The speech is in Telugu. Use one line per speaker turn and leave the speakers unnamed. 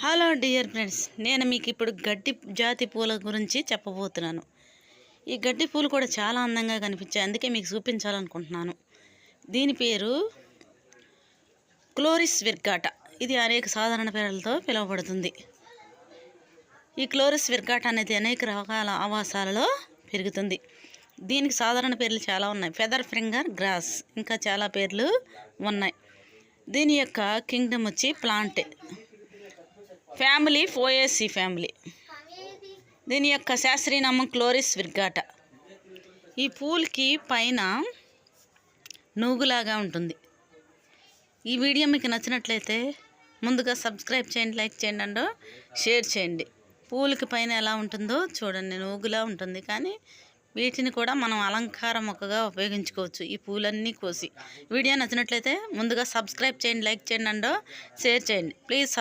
హలో డియర్ ఫ్రెండ్స్, నేను మీకు ఇప్పుడు గడ్డి జాతి పూల గురించి చెప్పబోతున్నాను. ఈ గడ్డి పూలు కూడా చాలా అందంగా కనిపించాయి, అందుకే మీకు చూపించాలనుకుంటున్నాను. దీని పేరు క్లోరిస్ విర్గాటా. ఇది అనేక సాధారణ పేర్లతో పిలువబడుతుంది. ఈ క్లోరిస్ విర్గాటా అనేది అనేక రకాల ఆవాసాలలో పెరుగుతుంది. దీనికి సాధారణ పేర్లు చాలా ఉన్నాయి. ఫెదర్ ఫింగర్ గ్రాస్, ఇంకా చాలా పేర్లు ఉన్నాయి. దీని యొక్క కింగ్డమ్ వచ్చి ప్లాంటే ఫ్యామిలీ, ఫోయేసీ ఫ్యామిలీ. దీని యొక్క శాస్త్రీయ నామం క్లోరిస్ విర్గాటా. ఈ పూలకి పైన నూగులాగా ఉంటుంది. ఈ వీడియో మీకు నచ్చినట్లయితే ముందుగా సబ్స్క్రైబ్ చేయండి, లైక్ చేయండి అండ్ షేర్ చేయండి. పూలకి పైన ఎలా ఉంటుందో చూడండి, నూగులా ఉంటుంది. కానీ వీటిని కూడా మనం అలంకార మొక్కగా ఉపయోగించుకోవచ్చు. ఈ పూలన్నీ కోసి. వీడియో నచ్చినట్లయితే ముందుగా సబ్స్క్రైబ్ చేయండి, లైక్ చేయండి అండ్ షేర్ చేయండి. ప్లీజ్